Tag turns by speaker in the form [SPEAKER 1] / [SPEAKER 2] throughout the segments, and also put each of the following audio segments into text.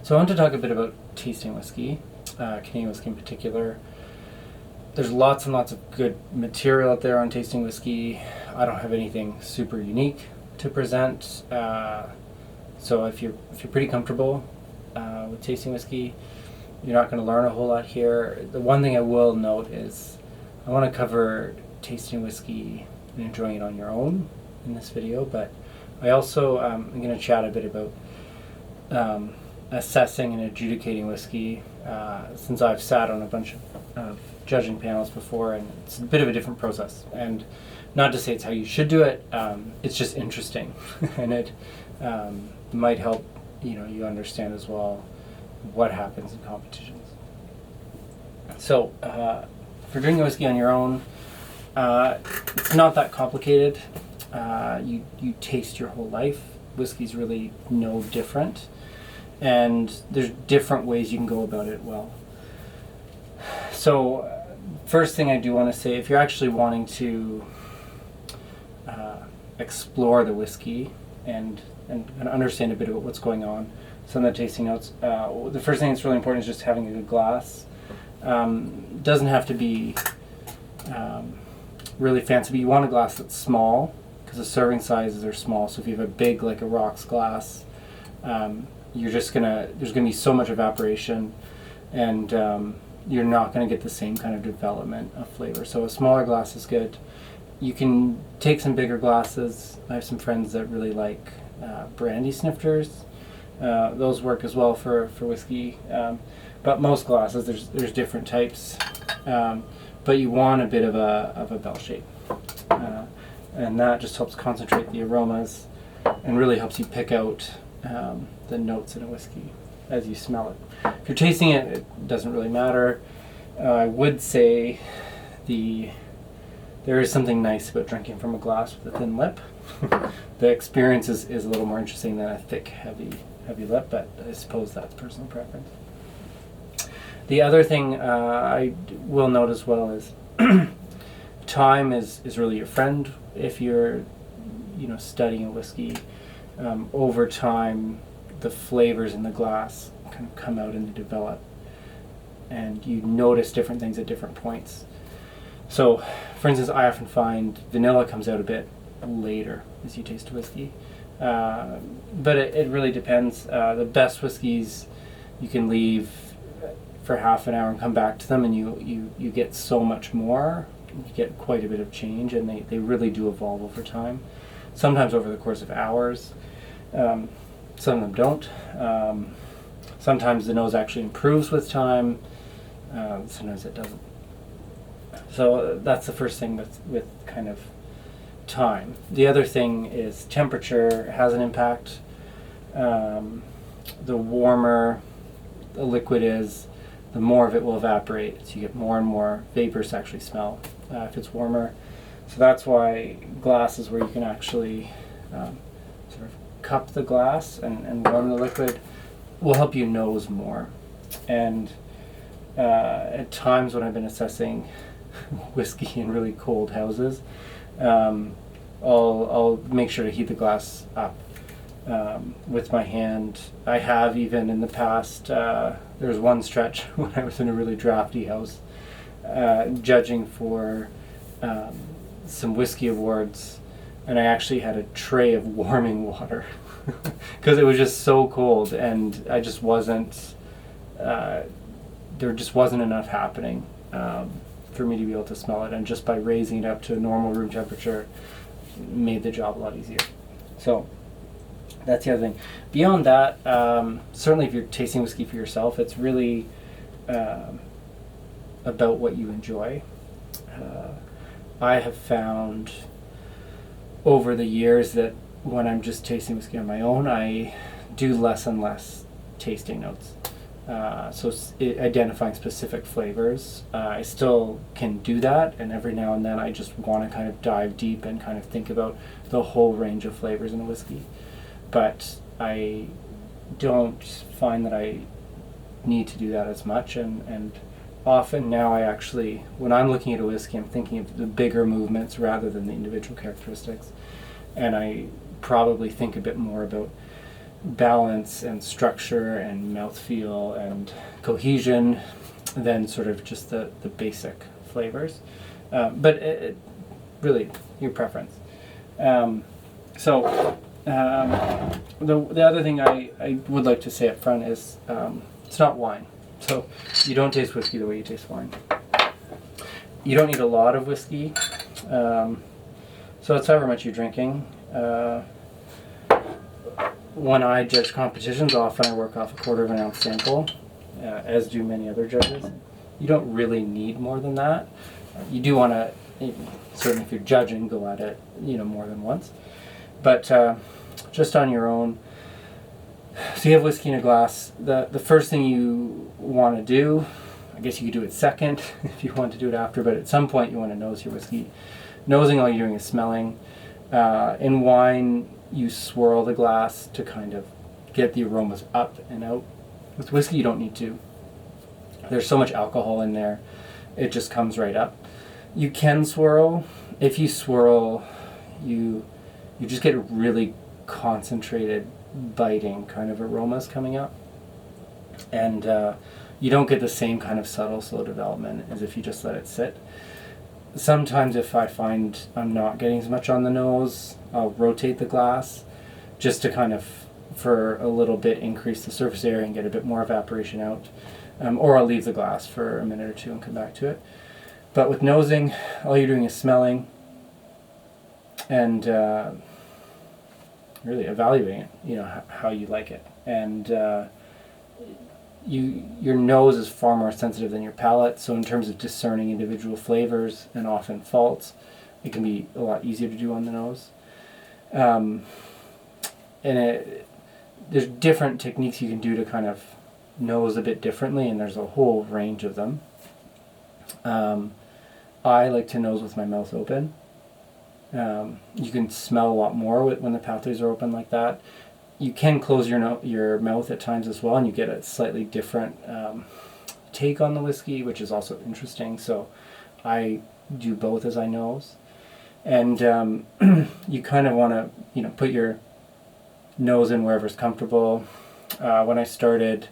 [SPEAKER 1] So I want to talk a bit about tasting whiskey, Canadian whiskey in particular. There's lots and lots of good material out there on tasting whiskey. I don't have anything super unique to present. So if you're pretty comfortable with tasting whiskey, you're not going to learn a whole lot here. The one thing I will note is I want to cover tasting whiskey and enjoying it on your own in this video, but I also am going to chat a bit about assessing and adjudicating whiskey, since I've sat on a bunch of judging panels before, and it's a bit of a different process. And not to say it's how you should do it, it's just interesting, and it might help you understand as well what happens in competitions. So for drinking whiskey on your own, it's not that complicated. You taste your whole life. Whiskey's really no different, and there's different ways you can go about it well. So first thing I do want to say, if you're actually wanting to explore the whiskey and understand a bit about what's going on, some of the tasting notes, the first thing that's really important is just having a good glass. Doesn't have to be really fancy, but you want a glass that's small, because the serving sizes are small. So if you have a big, like a rocks glass, there's gonna be so much evaporation, and you're not gonna get the same kind of development of flavor. So a smaller glass is good. You can take some bigger glasses. I have some friends that really like brandy snifters. Those work as well for whiskey. But most glasses, there's different types. But you want a bit of a bell shape. And that just helps concentrate the aromas and really helps you pick out the notes in a whiskey as you smell it. If you're tasting it, it doesn't really matter. I would say there is something nice about drinking from a glass with a thin lip. The experience is a little more interesting than a thick, heavy lip, but I suppose that's personal preference. The other thing I will note as well is time is really your friend. If you're studying a whiskey, over time the flavors in the glass kind of come out and develop, and you notice different things at different points. So for instance, I often find vanilla comes out a bit later as you taste whiskey, but it really depends. The best whiskeys you can leave for half an hour and come back to them, and you get so much more. You get quite a bit of change, and they really do evolve over time, sometimes over the course of hours. Some of them don't. Sometimes the nose actually improves with time, sometimes it doesn't. So that's the first thing with kind of time. The other thing is temperature has an impact. The warmer the liquid is, the more of it will evaporate. So you get more and more vapors to actually smell if it's warmer. So that's why glasses where you can actually sort of cup the glass and warm the liquid will help you nose more. And at times when I've been assessing whiskey in really cold houses, I'll make sure to heat the glass up with my hand. I have even in the past, there was one stretch when I was in a really drafty house judging for some whiskey awards, and I actually had a tray of warming water because it was just so cold, and I just wasn't there just wasn't enough happening for me to be able to smell it, and just by raising it up to a normal room temperature made the job a lot easier. So that's the other thing. Beyond that, certainly if you're tasting whiskey for yourself, it's really about what you enjoy. I have found over the years that when I'm just tasting whiskey on my own, I do less and less tasting notes. So identifying specific flavors, I still can do that, and every now and then I just want to kind of dive deep and kind of think about the whole range of flavors in a whiskey. But I don't find that I need to do that as much, and often now I actually, when I'm looking at a whiskey, I'm thinking of the bigger movements rather than the individual characteristics, and I probably think a bit more about balance and structure and mouthfeel and cohesion than sort of just the basic flavors. But really, your preference. The other thing I would like to say up front is it's not wine. So you don't taste whiskey the way you taste wine. You don't need a lot of whiskey. So it's however much you're drinking. When I judge competitions, often I work off a 1/4 of an ounce sample, as do many other judges. You don't really need more than that. You do want to, certainly if you're judging, go at it, more than once. But just on your own, so you have whiskey in a glass. The first thing you want to do, I guess you could do it second if you want to do it after, but at some point you want to nose your whiskey. Nosing, all you're doing is smelling. In wine, you swirl the glass to kind of get the aromas up and out. With whiskey, you don't need to. There's so much alcohol in there, it just comes right up. You can swirl. If you swirl, you just get really concentrated, biting kind of aromas coming up. And you don't get the same kind of subtle, slow development as if you just let it sit. Sometimes if I find I'm not getting as much on the nose, I'll rotate the glass just to kind of, for a little bit, increase the surface area and get a bit more evaporation out. Or I'll leave the glass for a minute or two and come back to it. But with nosing, all you're doing is smelling and really evaluating it, how you like it. And your nose is far more sensitive than your palate, so in terms of discerning individual flavors and often faults, it can be a lot easier to do on the nose. There's different techniques you can do to kind of nose a bit differently, and there's a whole range of them. I like to nose with my mouth open. You can smell a lot more when the pathways are open like that. You can close your mouth at times as well, and you get a slightly different take on the whiskey, which is also interesting. So I do both as I nose. And you kind of want to, put your nose in wherever's comfortable. When I started,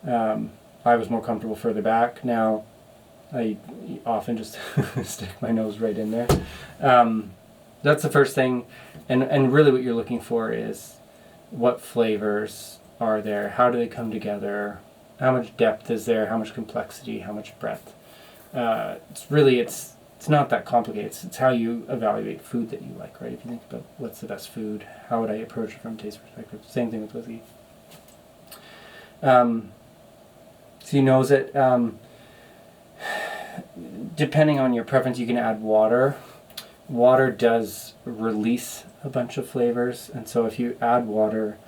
[SPEAKER 1] I was more comfortable further back. Now I often just stick my nose right in there. That's the first thing. And really what you're looking for is what flavors are there, how do they come together, how much depth is there, how much complexity, how much breadth. It's not that complicated. It's how you evaluate food that you like, right? If you think about what's the best food, how would I approach it from a taste perspective? Same thing with whiskey. So you nose it. Depending on your preference, you can add water. Water does release a bunch of flavors, and so if you add water,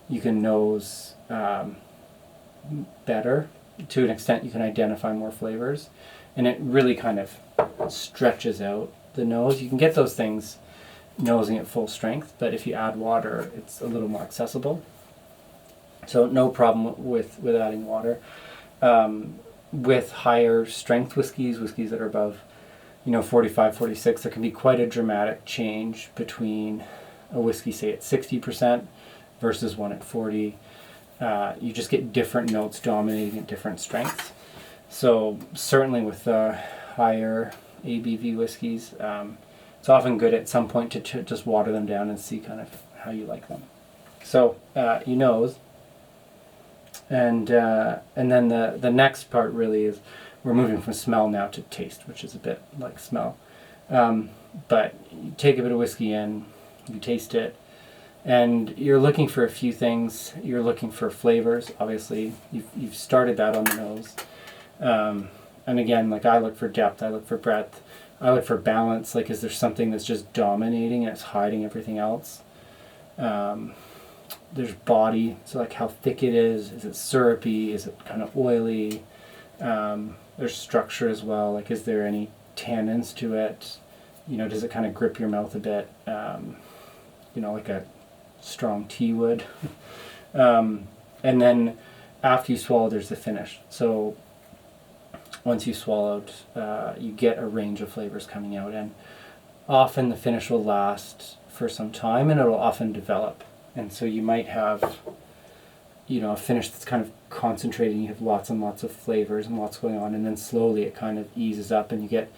[SPEAKER 1] you can nose better. To an extent, you can identify more flavors, and it really kind of stretches out the nose. You can get those things nosing at full strength, but if you add water, it's a little more accessible. So no problem with adding water. With higher strength whiskeys that are above 45, 46, there can be quite a dramatic change between a whiskey, say, at 60% versus one at 40. You just get different notes dominating at different strengths. So certainly with higher ABV whiskeys, it's often good at some point to just water them down and see kind of how you like them. So you nose, and then the next part really is we're moving from smell now to taste, which is a bit like smell. But you take a bit of whiskey in, you taste it, and you're looking for a few things. You're looking for flavors, obviously. You've started that on the nose. And again, like I look for depth, I look for breadth, I look for balance. Like, is there something that's just dominating and it's hiding everything else? There's body, so like how thick it is it syrupy, is it kind of oily? There's structure as well, like is there any tannins to it? Does it kind of grip your mouth a bit? Like a strong tea would. And then after you swallow, there's the finish. So once you swallowed, you get a range of flavors coming out, and often the finish will last for some time, and it'll often develop. And so you might have a finish that's kind of concentrated. You have lots and lots of flavors and lots going on, and then slowly it kind of eases up, and it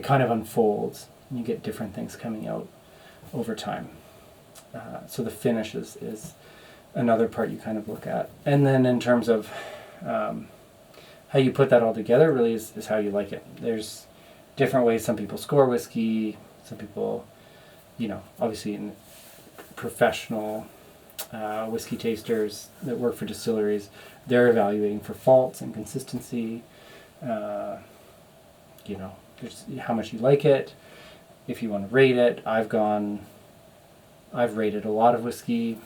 [SPEAKER 1] kind of unfolds, and you get different things coming out over time. So the finish is another part you kind of look at. And then in terms of how you put that all together really is how you like it. There's different ways some people score whiskey, some people, obviously in professional whiskey tasters that work for distilleries, they're evaluating for faults and consistency, there's how much you like it, if you want to rate it. I've rated a lot of whiskey,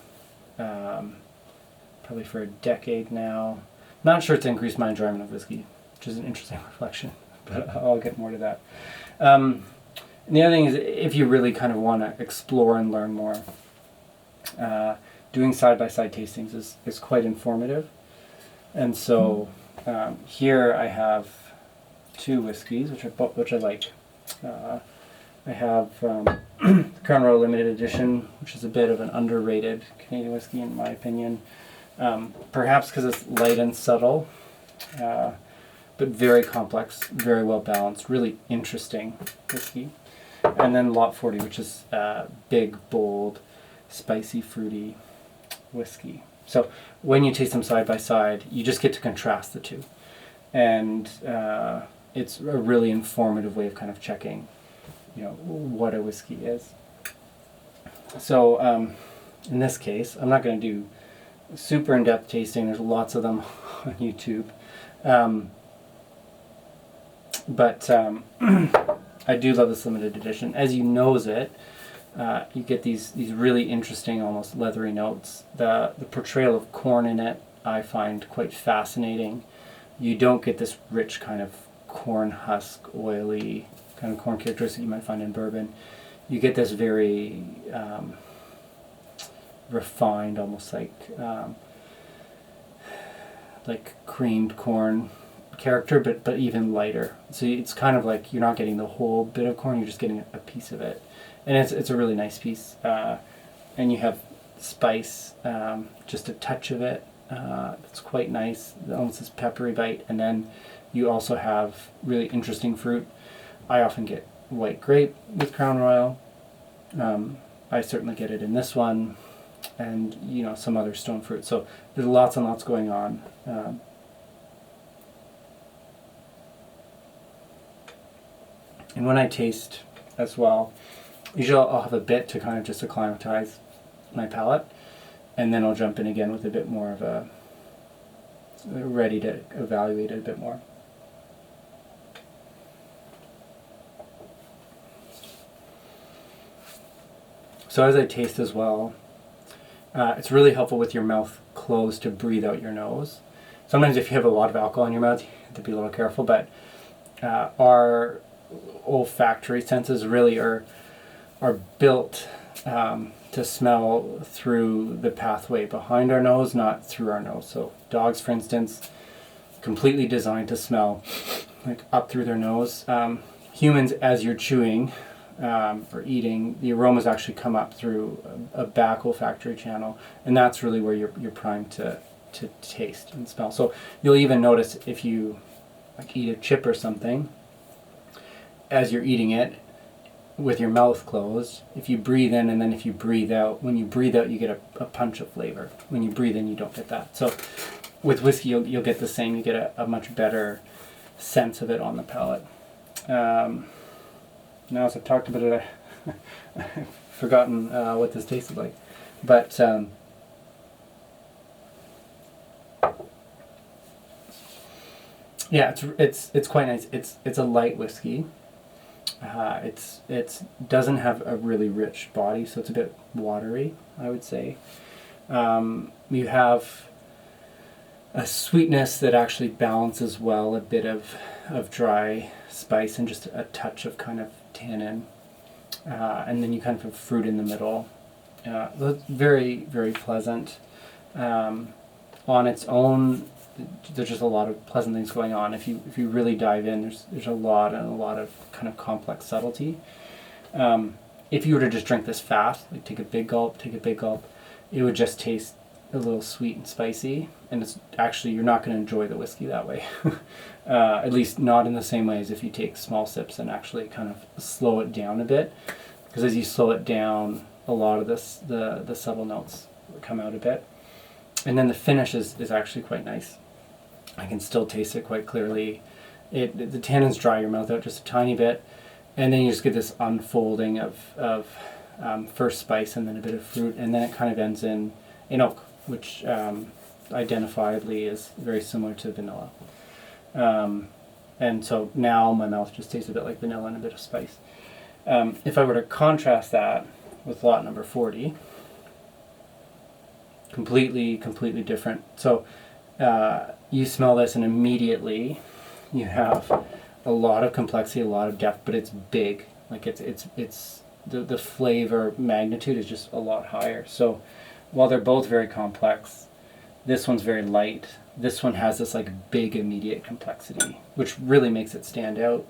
[SPEAKER 1] probably for a decade now. Not sure it's increased my enjoyment of whiskey, which is an interesting reflection, but I'll get more to that. And the other thing is, if you really kind of want to explore and learn more, doing side-by-side tastings is quite informative. And so here I have two whiskeys, which I like. I have Crown Royal Limited Edition, which is a bit of an underrated Canadian whiskey in my opinion. Perhaps because it's light and subtle, but very complex, very well balanced, really interesting whiskey. And then Lot 40, which is big, bold, spicy, fruity whiskey. So when you taste them side by side, you just get to contrast the two. And it's a really informative way of kind of checking what a whiskey is. So in this case, I'm not going to do super in-depth tasting. There's lots of them on YouTube. But I do love this limited edition. As you nose it, you get these really interesting, almost leathery notes. The portrayal of corn in it I find quite fascinating. You don't get this rich kind of corn husk, oily kind of corn characteristic you might find in bourbon. You get this very refined, almost like creamed corn character, but even lighter. So it's kind of like you're not getting the whole bit of corn, you're just getting a piece of it. And it's a really nice piece. And you have spice, just a touch of it. It's quite nice, almost this peppery bite. And then you also have really interesting fruit. I often get white grape with Crown Royal. I certainly get it in this one, and some other stone fruit. So there's lots and lots going on. And when I taste as well, usually I'll have a bit to kind of just acclimatize my palate, and then I'll jump in again with a bit more of a ready to evaluate it a bit more. So as I taste as well, it's really helpful with your mouth closed to breathe out your nose. Sometimes if you have a lot of alcohol in your mouth, you have to be a little careful, but our olfactory senses really are built to smell through the pathway behind our nose, not through our nose. So dogs, for instance, completely designed to smell like up through their nose. Humans, as you're chewing or eating, the aromas actually come up through a back olfactory channel, and that's really where you're primed to taste and smell. So you'll even notice if you eat a chip or something, as you're eating it with your mouth closed, if you breathe in and then if you breathe out, when you breathe out you get a punch of flavor. When you breathe in you don't get that. So with whiskey you'll get the same. You get a much better sense of it on the palate. Now as I've talked about it, I've forgotten what this tasted like. But yeah, it's quite nice. It's a light whiskey. It doesn't have a really rich body, so it's a bit watery, I would say. You have a sweetness that actually balances well a bit of dry spice and just a touch of kind of tannin. And then you kind of have fruit in the middle. Very, very pleasant. On its own, there's just a lot of pleasant things going on. If you really dive in, there's a lot of kind of complex subtlety. If you were to just drink this fast, like take a big gulp, it would just taste a little sweet and spicy, and it's actually, you're not going to enjoy the whiskey that way. At least not in the same way as if you take small sips and actually kind of slow it down a bit, because as you slow it down, a lot of the subtle notes come out a bit, and then the finish is actually quite nice. I can still taste it quite clearly. The tannins dry your mouth out just a tiny bit, and then you just get this unfolding of first spice and then a bit of fruit, and then it kind of ends in oak, which identifiably is very similar to vanilla. And so now my mouth just tastes a bit like vanilla and a bit of spice. If I were to contrast that with lot number 40, completely different. So you smell this and immediately you have a lot of complexity, a lot of depth, but it's big. Like it's the flavor magnitude is just a lot higher. So while they're both very complex, this one's very light. This one has this like big immediate complexity, which really makes it stand out,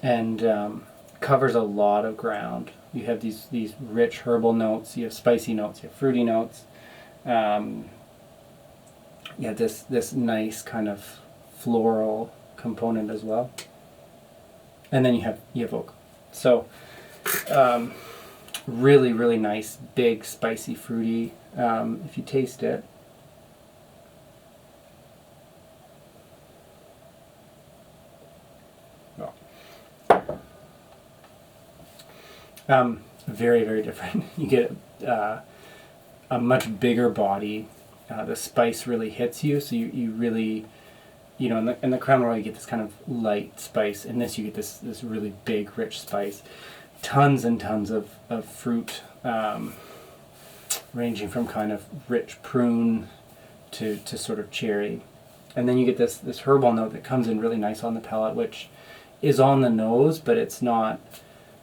[SPEAKER 1] and covers a lot of ground. You have these rich herbal notes, you have spicy notes, you have fruity notes. You have this nice kind of floral component as well, and then you have oak. So really nice, big, spicy, fruity. If you taste it, very different. You get a much bigger body. The spice really hits you, so you really, in the Crown Royal you get this kind of light spice. In this you get this really big, rich spice. Tons and tons of fruit, ranging from kind of rich prune to sort of cherry. And then you get this herbal note that comes in really nice on the palate, which is on the nose, but it's not.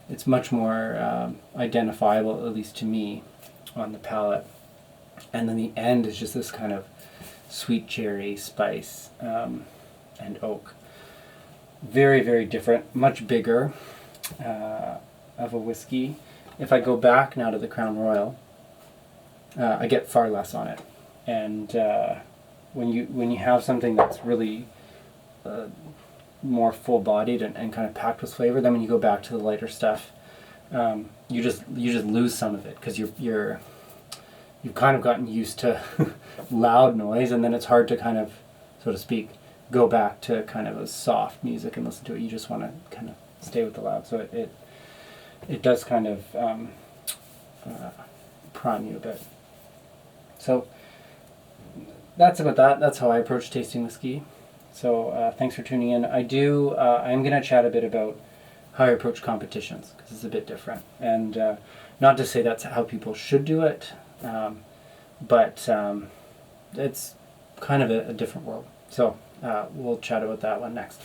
[SPEAKER 1] It's much more identifiable, at least to me, on the palate. And then the end is just this kind of sweet cherry spice and oak. Very different, much bigger of a whiskey. If I go back now to the Crown Royal, I get far less on it. And when you have something that's really more full-bodied and kind of packed with flavor, then when you go back to the lighter stuff, you just lose some of it, because you've kind of gotten used to loud noise, and then it's hard to kind of, so to speak, go back to kind of a soft music and listen to it. You just want to kind of stay with the loud. So it does kind of prime you a bit. So that's about that. That's how I approach tasting whiskey. So thanks for tuning in. I'm going to chat a bit about how I approach competitions, because it's a bit different. And not to say that's how people should do it, but it's kind of a different world. So we'll chat about that one next.